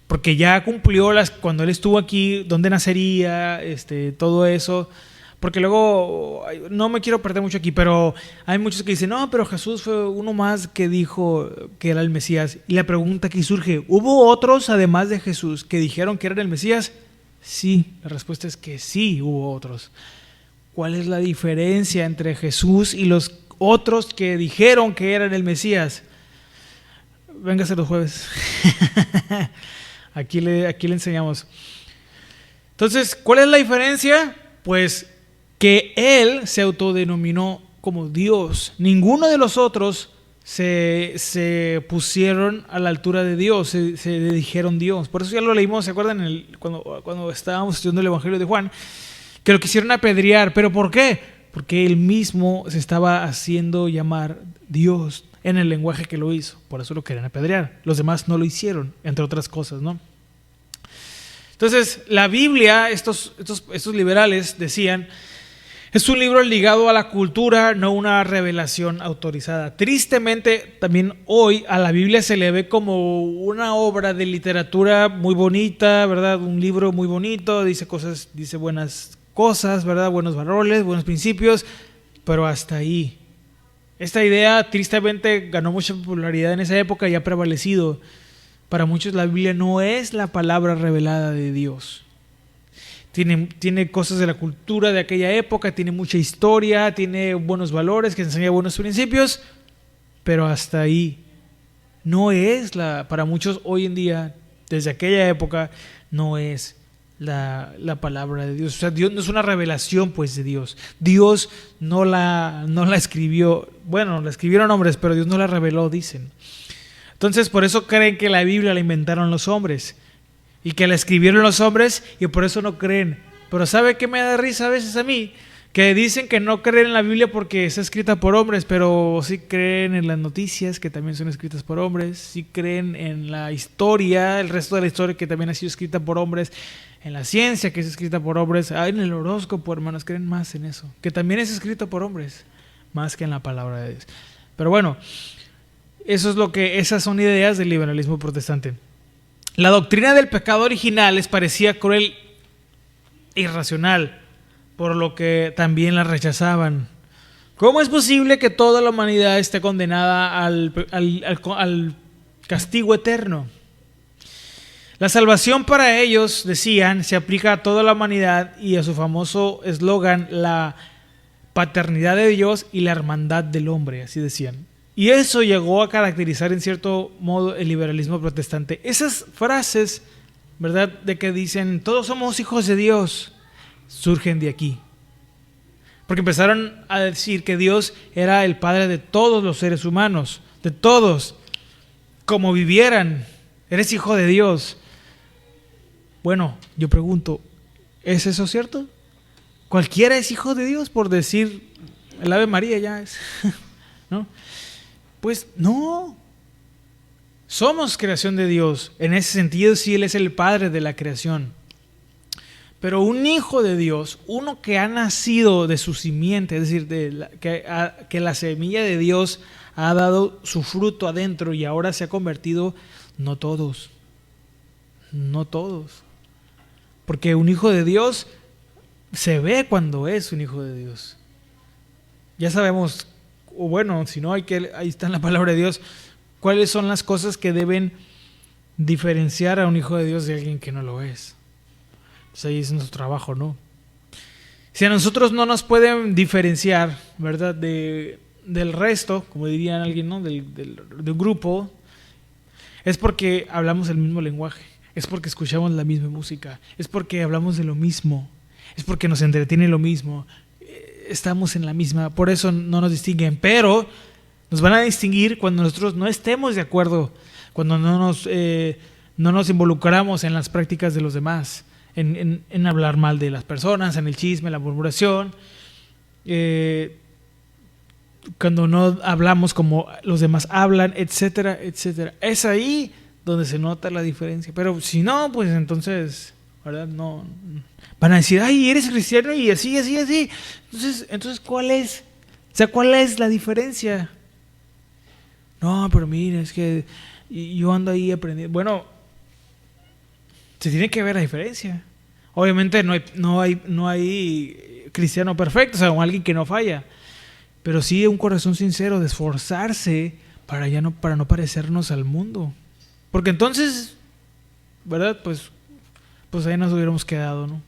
porque ya cumplió cuando Él estuvo aquí, dónde nacería, todo eso. Porque luego, no me quiero perder mucho aquí, pero hay muchos que dicen, no, pero Jesús fue uno más que dijo que era el Mesías. Y la pregunta que surge, ¿hubo otros además de Jesús que dijeron que eran el Mesías? Sí, la respuesta es que sí, hubo otros. ¿Cuál es la diferencia entre Jesús y los otros que dijeron que eran el Mesías? Véngase los jueves. Aquí le enseñamos. Entonces, ¿cuál es la diferencia? Pues que Él se autodenominó como Dios. Ninguno de los otros se pusieron a la altura de Dios, se dijeron Dios. Por eso ya lo leímos, ¿se acuerdan? Cuando estábamos estudiando el Evangelio de Juan, que lo quisieron apedrear. ¿Pero por qué? Porque Él mismo se estaba haciendo llamar Dios en el lenguaje que lo hizo. Por eso lo querían apedrear. Los demás no lo hicieron, entre otras cosas, ¿no? Entonces, la Biblia, estos liberales decían, es un libro ligado a la cultura, no una revelación autorizada. Tristemente, también hoy a la Biblia se le ve como una obra de literatura muy bonita, ¿verdad? Un libro muy bonito, dice buenas cosas, ¿verdad? Buenos valores, buenos principios, pero hasta ahí. Esta idea tristemente ganó mucha popularidad en esa época y ha prevalecido. Para muchos la Biblia no es la palabra revelada de Dios. Tiene cosas de la cultura de aquella época, tiene mucha historia, tiene buenos valores, que enseña buenos principios, pero hasta ahí. No es para muchos hoy en día, desde aquella época, no es la palabra de Dios. O sea, Dios no es una revelación pues de Dios. Dios no la escribió, bueno, la escribieron hombres, pero Dios no la reveló, dicen. Entonces, por eso creen que la Biblia la inventaron los hombres y que la escribieron los hombres y por eso no creen. Pero ¿sabe qué me da risa a veces a mí? Que dicen que no creen en la Biblia porque está escrita por hombres, pero sí creen en las noticias que también son escritas por hombres, sí creen en la historia, el resto de la historia que también ha sido escrita por hombres, en la ciencia que es escrita por hombres, en el horóscopo, hermanos, creen más en eso, que también es escrito por hombres, más que en la palabra de Dios. Pero bueno, esas son ideas del liberalismo protestante. La doctrina del pecado original les parecía cruel e irracional, por lo que también la rechazaban. ¿Cómo es posible que toda la humanidad esté condenada al castigo eterno? La salvación para ellos, decían, se aplica a toda la humanidad y a su famoso eslogan, la paternidad de Dios y la hermandad del hombre, así decían. Y eso llegó a caracterizar en cierto modo el liberalismo protestante. Esas frases, ¿verdad?, de que dicen, todos somos hijos de Dios, surgen de aquí. Porque empezaron a decir que Dios era el Padre de todos los seres humanos, de todos, como vivieran, eres hijo de Dios. Bueno, yo pregunto, ¿es eso cierto? ¿Cualquiera es hijo de Dios por decir el Ave María ya es? ¿No? Pues no. Somos creación de Dios. En ese sentido, sí, Él es el Padre de la creación. Pero un hijo de Dios, uno que ha nacido de su simiente, es decir, que la semilla de Dios ha dado su fruto adentro y ahora se ha convertido, no todos. Porque un hijo de Dios se ve cuando es un hijo de Dios. Ya sabemos, o bueno, si no, ahí está en la palabra de Dios, cuáles son las cosas que deben diferenciar a un hijo de Dios de alguien que no lo es. Pues ahí es nuestro trabajo, ¿no? Si a nosotros no nos pueden diferenciar, ¿verdad? Del resto, como dirían alguien, ¿no? Del grupo, es porque hablamos el mismo lenguaje, es porque escuchamos la misma música, es porque hablamos de lo mismo, es porque nos entretiene lo mismo, estamos en la misma, por eso no nos distinguen, pero nos van a distinguir cuando nosotros no estemos de acuerdo, cuando no nos involucramos en las prácticas de los demás. En hablar mal de las personas, en el chisme, la murmuración, cuando no hablamos como los demás hablan, etcétera, etcétera. Es ahí donde se nota la diferencia. Pero si no, pues entonces, ¿verdad? No van a decir, ay, eres cristiano y así. Entonces, ¿cuál es? O sea, ¿cuál es la diferencia? No, pero mira, es que yo ando ahí aprendiendo. Bueno, se tiene que ver la diferencia. Obviamente no hay cristiano perfecto, o sea, alguien que no falla, pero sí un corazón sincero de esforzarse para no parecernos al mundo, porque entonces, ¿verdad? Pues ahí nos hubiéramos quedado, ¿no?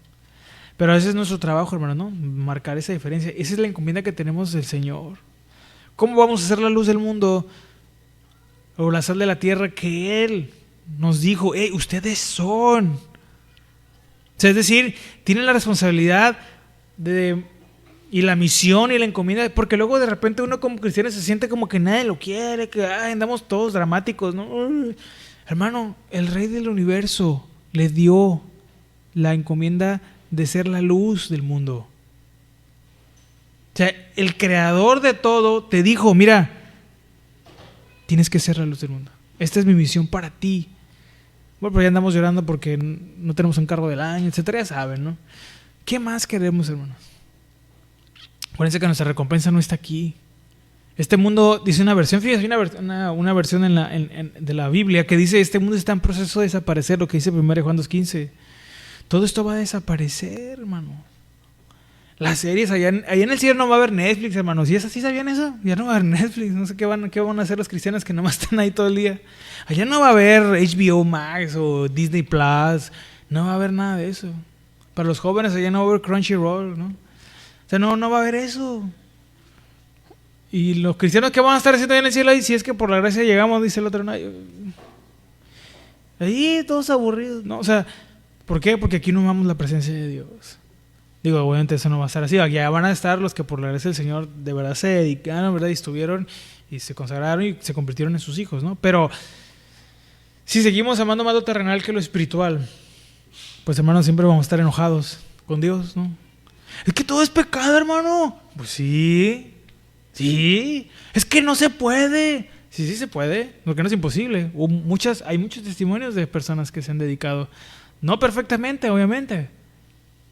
Pero ese es nuestro trabajo, hermano, ¿no? Marcar esa diferencia. Esa es la encomienda que tenemos del Señor. ¿Cómo vamos a ser la luz del mundo o la sal de la tierra que Él nos dijo, ustedes son? O sea, es decir, tienen la responsabilidad y la misión y la encomienda, porque luego de repente uno como cristiano se siente como que nadie lo quiere, que andamos todos dramáticos, ¿no? Hermano, el Rey del Universo le dio la encomienda de ser la luz del mundo. O sea, el creador de todo te dijo, mira, tienes que ser la luz del mundo. Esta es mi misión para ti. Bueno, pero ya andamos llorando porque no tenemos un cargo del año, etcétera, ya saben, ¿no? ¿Qué más queremos, hermanos? Acuérdense que nuestra recompensa no está aquí. Este mundo, dice una versión, fíjense, una versión de la Biblia que dice, este mundo está en proceso de desaparecer, lo que dice 1 Juan 2:15. Todo esto va a desaparecer, hermano. Las series, allá en el cielo no va a haber Netflix, hermanos. ¿Y esas sí sabían eso? Ya no va a haber Netflix. No sé qué van a hacer los cristianos que nomás están ahí todo el día. Allá no va a haber HBO Max o Disney Plus. No va a haber nada de eso. Para los jóvenes allá no va a haber Crunchyroll, ¿no? O sea, no va a haber eso. Y los cristianos, ¿qué van a estar haciendo allá en el cielo? Y si es que por la gracia llegamos, dice el otro, no. Ahí todos aburridos, ¿no? O sea, ¿por qué? Porque aquí no amamos la presencia de Dios. Digo, obviamente eso no va a estar así. Ya van a estar los que por la gracia del Señor de verdad se dedicaron, ¿verdad? Y estuvieron y se consagraron y se convirtieron en sus hijos, ¿no? Pero si seguimos amando más lo terrenal que lo espiritual, pues hermanos, siempre vamos a estar enojados con Dios, ¿no? Es que todo es pecado, hermano. Pues sí. Es que no se puede. Sí se puede, porque no es imposible. Hay muchos testimonios de personas que se han dedicado, no perfectamente, obviamente.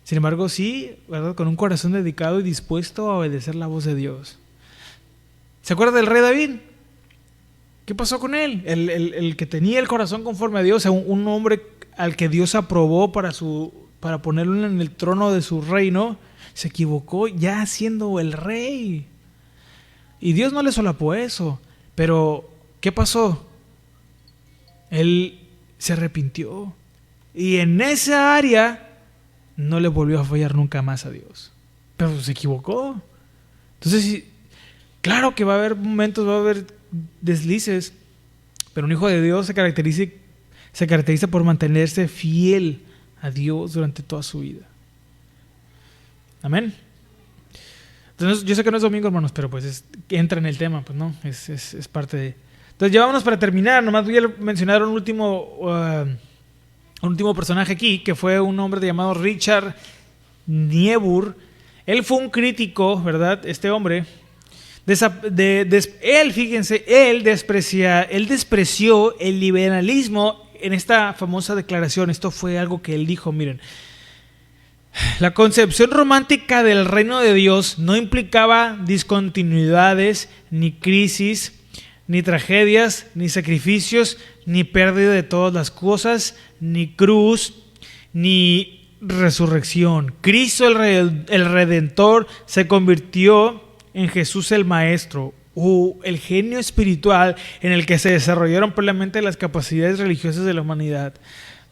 Sin embargo, sí, ¿verdad? Con un corazón dedicado y dispuesto a obedecer la voz de Dios. ¿Se acuerda del rey David? ¿Qué pasó con él? El que tenía el corazón conforme a Dios, un hombre al que Dios aprobó para ponerlo en el trono de su reino, se equivocó ya siendo el rey. Y Dios no le solapó eso. Pero, ¿qué pasó? Él se arrepintió. Y en esa área no le volvió a fallar nunca más a Dios. Pero se equivocó. Entonces, sí, claro que va a haber momentos, va a haber deslices, pero un hijo de Dios se caracteriza por mantenerse fiel a Dios durante toda su vida. Amén. Entonces, yo sé que no es domingo, hermanos, pero pues entra en el tema, pues no, es parte de... Entonces, ya vámonos para terminar. Nomás voy a mencionar un último un último personaje aquí, que fue un hombre llamado Richard Niebuhr. Él fue un crítico, ¿verdad? Este hombre, él despreció el liberalismo en esta famosa declaración. Esto fue algo que él dijo, miren. La concepción romántica del reino de Dios no implicaba discontinuidades, ni crisis, ni tragedias, ni sacrificios, ni pérdida de todas las cosas, ni cruz, ni resurrección. Cristo el Redentor se convirtió en Jesús el Maestro, o el genio espiritual en el que se desarrollaron plenamente las capacidades religiosas de la humanidad.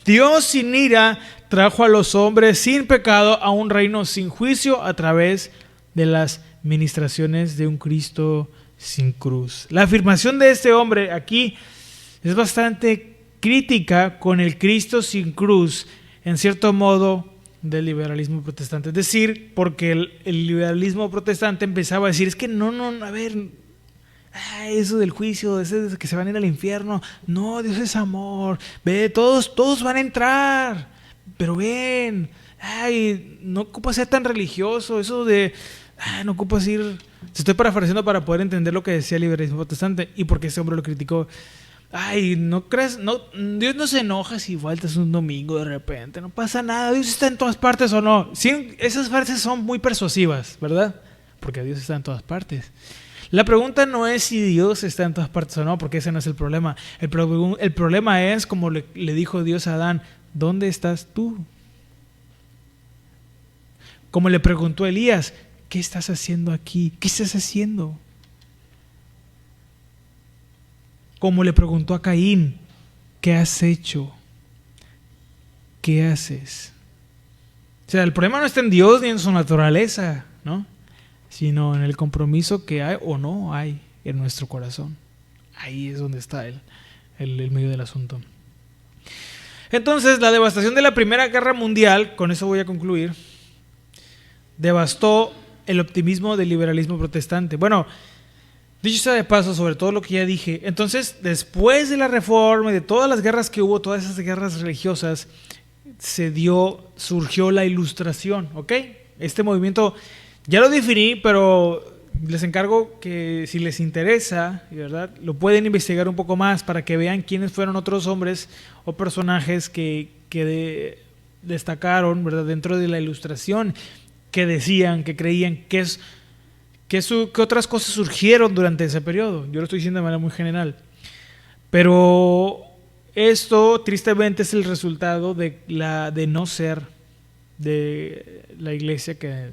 Dios sin ira trajo a los hombres sin pecado a un reino sin juicio a través de las ministraciones de un Cristo sin cruz. La afirmación de este hombre aquí es bastante crítica con el Cristo sin cruz, en cierto modo, del liberalismo protestante. Es decir, porque el liberalismo protestante empezaba a decir, es que a ver, eso del juicio, ese de que se van a ir al infierno, no, Dios es amor, ve, todos van a entrar, pero ven, no ocupas ser tan religioso, eso de, no ocupas ir, se estoy parafraseando para poder entender lo que decía el liberalismo protestante y por qué ese hombre lo criticó. ¿No crees? No, Dios no se enoja si faltas un domingo de repente, no pasa nada, Dios está en todas partes o no. Sí, esas frases son muy persuasivas, ¿verdad? Porque Dios está en todas partes. La pregunta no es si Dios está en todas partes o no, porque ese no es el problema. El problema es, como le dijo Dios a Adán, ¿dónde estás tú? Como le preguntó Elías, ¿qué estás haciendo aquí? ¿Qué estás haciendo? Como le preguntó a Caín, ¿qué has hecho? ¿Qué haces? O sea, el problema no está en Dios ni en su naturaleza, ¿no? Sino en el compromiso que hay o no hay en nuestro corazón. Ahí es donde está el medio del asunto. Entonces, la devastación de la Primera Guerra Mundial, con eso voy a concluir, devastó el optimismo del liberalismo protestante. Bueno, dicho sea de paso, sobre todo lo que ya dije, entonces, después de la Reforma y de todas las guerras que hubo, todas esas guerras religiosas, surgió la Ilustración, ¿ok? Este movimiento ya lo definí, pero les encargo que si les interesa, ¿verdad?, lo pueden investigar un poco más para que vean quiénes fueron otros hombres o personajes que destacaron, ¿verdad?, dentro de la Ilustración, que decían, que creían que otras cosas surgieron durante ese periodo. Yo lo estoy diciendo de manera muy general. Pero esto, tristemente, es el resultado de no ser de la iglesia que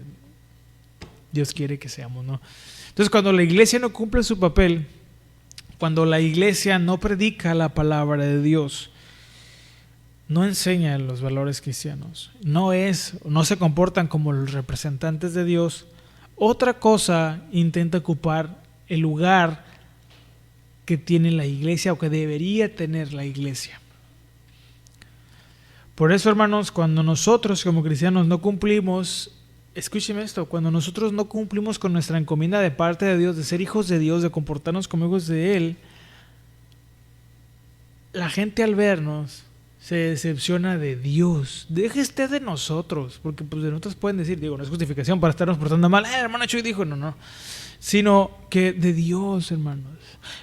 Dios quiere que seamos, ¿no? Entonces, cuando la iglesia no cumple su papel, cuando la iglesia no predica la palabra de Dios, no enseña los valores cristianos, no se comportan como los representantes de Dios, otra cosa intenta ocupar el lugar que tiene la iglesia o que debería tener la iglesia. Por eso, hermanos, cuando nosotros como cristianos no cumplimos, escúcheme esto, cuando nosotros no cumplimos con nuestra encomienda de parte de Dios, de ser hijos de Dios, de comportarnos como hijos de Él, la gente al vernos se decepciona de Dios. Deje usted de nosotros, porque pues de nosotros pueden decir, no es justificación para estarnos portando mal, hermano Chuy dijo, no, sino que de Dios, hermanos.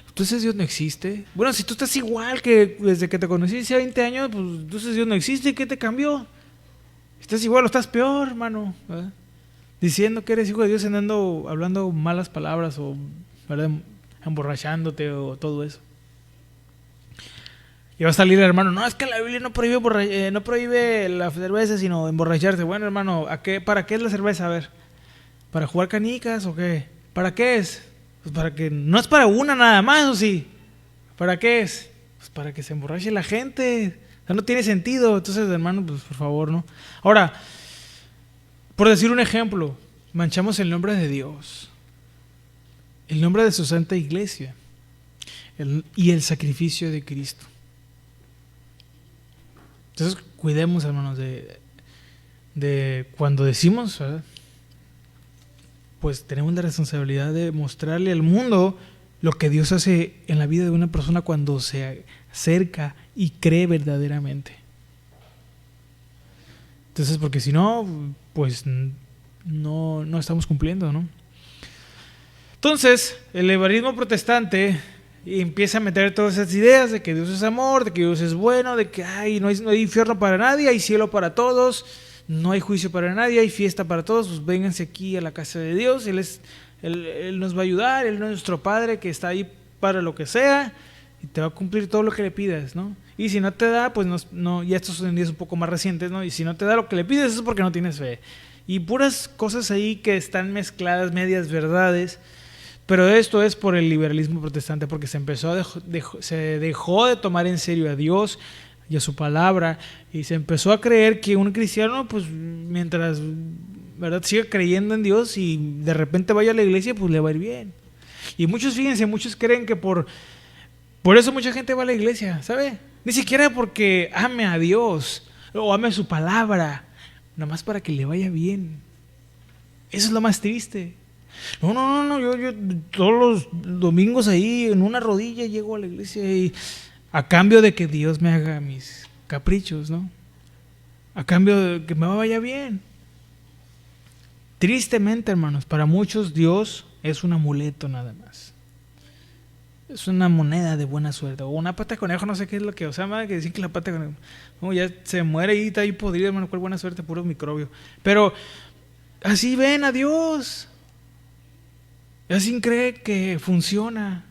Entonces Dios no existe. Bueno, si tú estás igual que desde que te conocí hace 20 años, pues entonces Dios no existe. ¿Qué te cambió? Estás igual o estás peor, hermano, ¿verdad? Diciendo que eres hijo de Dios, hablando malas palabras o, ¿verdad?, emborrachándote o todo eso. Y va a salir el hermano, no, es que la Biblia no prohíbe la cerveza, sino emborracharse. Bueno, hermano, ¿para qué es la cerveza? A ver, ¿para jugar canicas o qué? ¿Para qué es? Pues para que, no es para una nada más, ¿o sí? ¿Para qué es? Pues para que se emborrache la gente. O sea, no tiene sentido. Entonces, hermano, pues por favor, ¿no? Ahora, por decir un ejemplo, manchamos el nombre de Dios, el nombre de su santa iglesia y el sacrificio de Cristo. Entonces, cuidemos, hermanos, de cuando decimos, ¿verdad?, pues tenemos la responsabilidad de mostrarle al mundo lo que Dios hace en la vida de una persona cuando se acerca y cree verdaderamente. Entonces, porque si no, pues no estamos cumpliendo, ¿no? Entonces, el liberalismo protestante empieza a meter todas esas ideas de que Dios es amor, de que Dios es bueno, de que no hay infierno para nadie, hay cielo para todos, no hay juicio para nadie, hay fiesta para todos, pues vénganse aquí a la casa de Dios, Él nos va a ayudar, Él es nuestro Padre que está ahí para lo que sea y te va a cumplir todo lo que le pidas, ¿no? Y si no te da, pues no, ya estos son días un poco más recientes, ¿no? Y si no te da lo que le pides es porque no tienes fe. Y puras cosas ahí que están mezcladas, medias verdades. Pero esto es por el liberalismo protestante, porque se dejó de tomar en serio a Dios y a su palabra, y se empezó a creer que un cristiano, pues mientras, ¿verdad?, siga creyendo en Dios y de repente vaya a la iglesia, pues le va a ir bien. Y muchos, fíjense, muchos creen que por eso mucha gente va a la iglesia, ¿sabe? Ni siquiera porque ame a Dios o ame su palabra, nada más para que le vaya bien. Eso es lo más triste. No, yo todos los domingos ahí en una rodilla llego a la iglesia y a cambio de que Dios me haga mis caprichos, ¿no? A cambio de que me vaya bien. Tristemente, hermanos, para muchos Dios es un amuleto nada más. Es una moneda de buena suerte. O una pata de conejo, no sé qué es lo que... O sea, que dicen que la pata de conejo... No, ya se muere y está ahí podrido, hermano. Cuál buena suerte, puros microbios. Pero así ven a Dios. Así cree que funciona.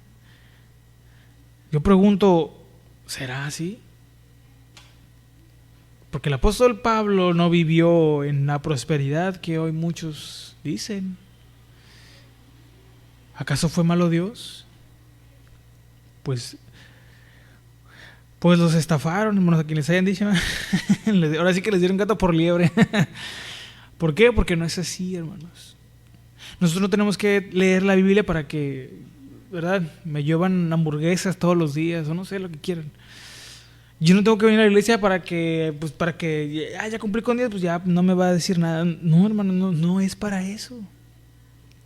Yo pregunto, ¿será así? Porque el apóstol Pablo no vivió en la prosperidad que hoy muchos dicen. ¿Acaso fue malo Dios? Pues los estafaron, hermanos, a quienes les hayan dicho. Ahora sí que les dieron gato por liebre. ¿Por qué? Porque no es así, hermanos. Nosotros no tenemos que leer la Biblia para que, ¿verdad?, me llevan hamburguesas todos los días o no sé, lo que quieran. Yo no tengo que venir a la iglesia para que ya cumplí con Dios, pues ya no me va a decir nada. No, hermano, no es para eso.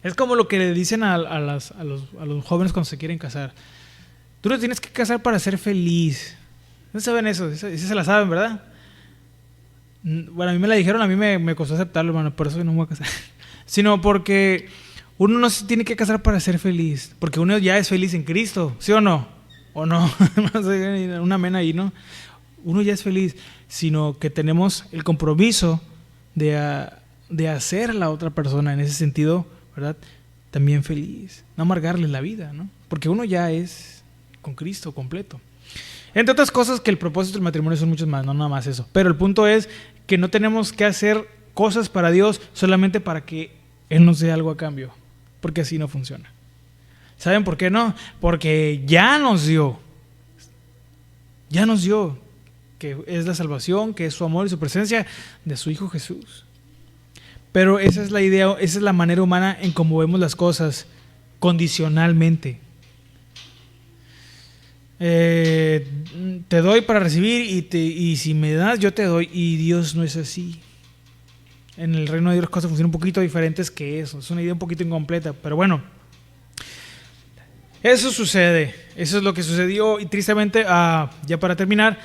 Es como lo que le dicen a los jóvenes cuando se quieren casar. Tú no tienes que casar para ser feliz. ¿No saben eso? Eso se la saben, ¿verdad? Bueno, a mí me la dijeron, a mí me costó aceptarlo, hermano, por eso no me voy a casar. Sino porque uno no se tiene que casar para ser feliz, porque uno ya es feliz en Cristo, ¿sí o no? ¿O no? No sé, una amén ahí, ¿no? Uno ya es feliz, sino que tenemos el compromiso de hacer a la otra persona en ese sentido, ¿verdad?, también feliz, no amargarle la vida, ¿no? Porque uno ya es con Cristo completo. Entre otras cosas, que el propósito del matrimonio son muchos más, no nada más eso. Pero el punto es que no tenemos que hacer cosas para Dios solamente para que Él nos dé algo a cambio, porque así no funciona. ¿Saben por qué no? Porque ya nos dio, que es la salvación, que es su amor y su presencia de su Hijo Jesús. Pero esa es la idea, esa es la manera humana en cómo vemos las cosas, condicionalmente. Te doy para recibir y si me das yo te doy, y Dios no es así. En el reino de Dios las cosas funcionan un poquito diferentes que eso. Es una idea un poquito incompleta, pero bueno, eso sucede. Eso es lo que sucedió y tristemente, ya para terminar,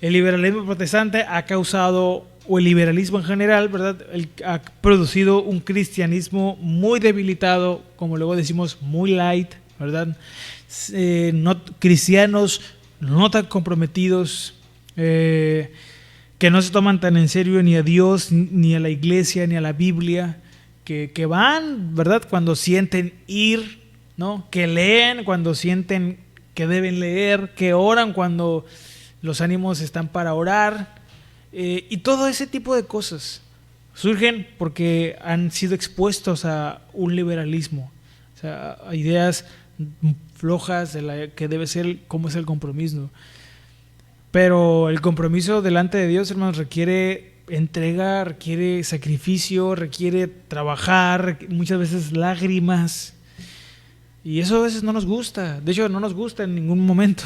el liberalismo protestante ha causado, o el liberalismo en general, ¿verdad?, ha producido un cristianismo muy debilitado, como luego decimos, muy light, ¿verdad? Cristianos no tan comprometidos, que no se toman tan en serio ni a Dios, ni a la iglesia, ni a la Biblia, que van, ¿verdad?, cuando sienten ir, ¿no?, que leen cuando sienten que deben leer, que oran cuando los ánimos están para orar, y todo ese tipo de cosas surgen porque han sido expuestos a un liberalismo, o sea, a ideas flojas de que debe ser, cómo es el compromiso. Pero el compromiso delante de Dios, hermanos, requiere entrega, requiere sacrificio, requiere trabajar, muchas veces lágrimas. Y eso a veces no nos gusta. De hecho, no nos gusta en ningún momento.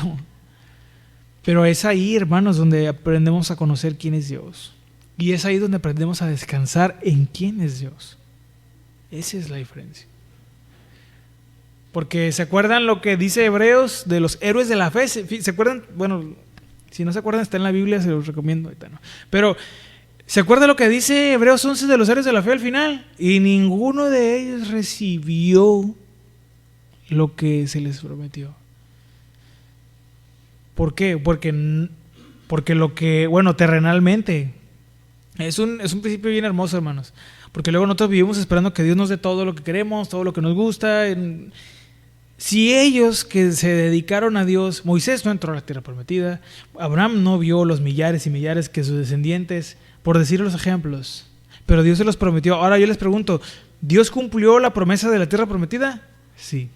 Pero es ahí, hermanos, donde aprendemos a conocer quién es Dios. Y es ahí donde aprendemos a descansar en quién es Dios. Esa es la diferencia. Porque ¿se acuerdan lo que dice Hebreos de los héroes de la fe? ¿Se acuerdan? Bueno, si no se acuerdan, está en la Biblia, se los recomiendo ahorita, ¿no? Pero ¿Se acuerda lo que dice Hebreos 11 de los héroes de la fe al final? Y ninguno de ellos recibió lo que se les prometió. ¿Por qué? Porque lo que, bueno, terrenalmente, es un principio bien hermoso, hermanos. Porque luego nosotros vivimos esperando que Dios nos dé todo lo que queremos, todo lo que nos gusta. Si ellos que se dedicaron a Dios, Moisés no entró a la tierra prometida, Abraham no vio los millares y millares que sus descendientes, por decir los ejemplos, pero Dios se los prometió. Ahora yo les pregunto, ¿Dios cumplió la promesa de la tierra prometida? Sí.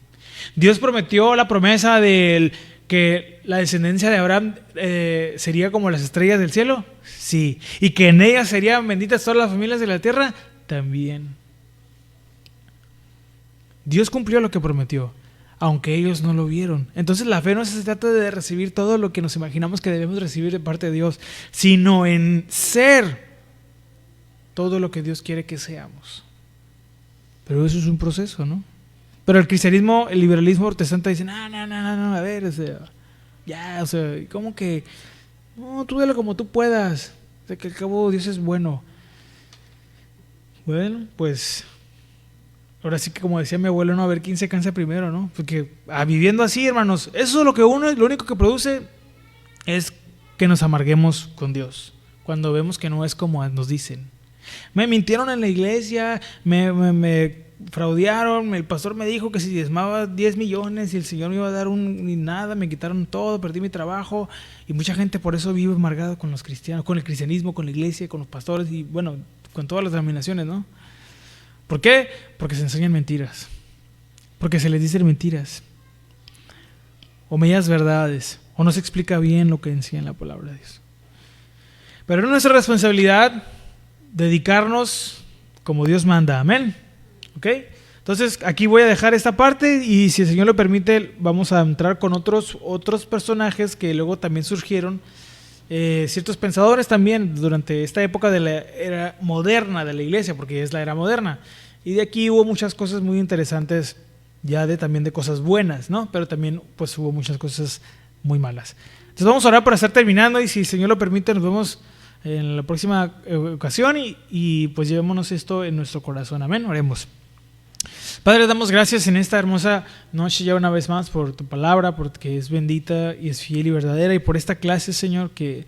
¿Dios prometió la promesa de que la descendencia de Abraham sería como las estrellas del cielo? Sí. ¿Y que en ellas serían benditas todas las familias de la tierra? También. Dios cumplió lo que prometió, aunque ellos no lo vieron. Entonces la fe no se trata de recibir todo lo que nos imaginamos que debemos recibir de parte de Dios, sino en ser todo lo que Dios quiere que seamos. Pero eso es un proceso, ¿no? Pero el cristianismo, el liberalismo protestante dicen, no, a ver, o sea, ya, o sea, ¿cómo que? No, tú dale como tú puedas, o sea, que al cabo Dios es bueno. Bueno, pues ahora sí que como decía mi abuelo, no, a ver quién se cansa primero, ¿no? Porque viviendo así, hermanos, eso es lo único que produce es que nos amarguemos con Dios, cuando vemos que no es como nos dicen. Me mintieron en la iglesia, me fraudearon, el pastor me dijo que si diezmaba 10 millones y el Señor me iba a dar ni nada, me quitaron todo, perdí mi trabajo, y mucha gente por eso vive amargada con los cristianos, con el cristianismo, con la iglesia, con los pastores y bueno, con todas las denominaciones, ¿no? ¿Por qué? Porque se enseñan mentiras, porque se les dicen mentiras o medias verdades, o no se explica bien lo que enseña la palabra de Dios. Pero es nuestra responsabilidad dedicarnos como Dios manda, amén. ¿Ok? Entonces aquí voy a dejar esta parte y si el Señor lo permite vamos a entrar con otros personajes que luego también surgieron, ciertos pensadores también durante esta época de la era moderna de la iglesia, porque es la era moderna, y de aquí hubo muchas cosas muy interesantes, ya también de cosas buenas, ¿no? Pero también pues hubo muchas cosas muy malas. Entonces vamos a orar para estar terminando y si el Señor lo permite nos vemos en la próxima ocasión y pues llevémonos esto en nuestro corazón, amén. Oremos. Padre, damos gracias en esta hermosa noche ya una vez más por tu palabra, porque es bendita y es fiel y verdadera, y por esta clase, Señor, que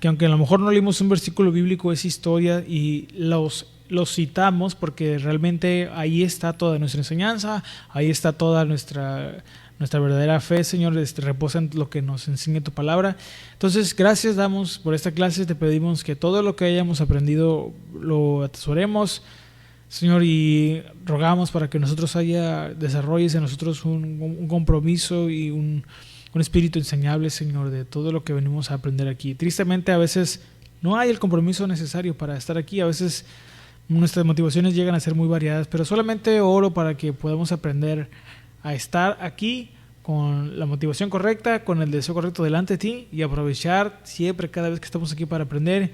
aunque a lo mejor no leímos un versículo bíblico, es historia y los citamos porque realmente ahí está toda nuestra enseñanza, ahí está toda nuestra verdadera fe, Señor, reposa en lo que nos enseña tu palabra. Entonces, gracias damos por esta clase, te pedimos que todo lo que hayamos aprendido lo atesoremos, Señor, y rogamos para que nosotros desarrolles en nosotros un compromiso y un espíritu enseñable, Señor, de todo lo que venimos a aprender aquí. Tristemente, a veces no hay el compromiso necesario para estar aquí, a veces nuestras motivaciones llegan a ser muy variadas, pero solamente oro para que podamos aprender a estar aquí con la motivación correcta, con el deseo correcto delante de ti y aprovechar siempre, cada vez que estamos aquí para aprender,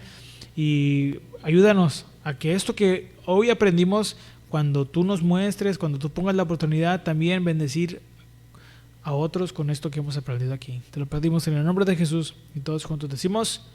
y ayúdanos a que esto que hoy aprendimos, cuando tú nos muestres, cuando tú pongas la oportunidad, también bendecir a otros con esto que hemos aprendido aquí. Te lo pedimos en el nombre de Jesús y todos juntos decimos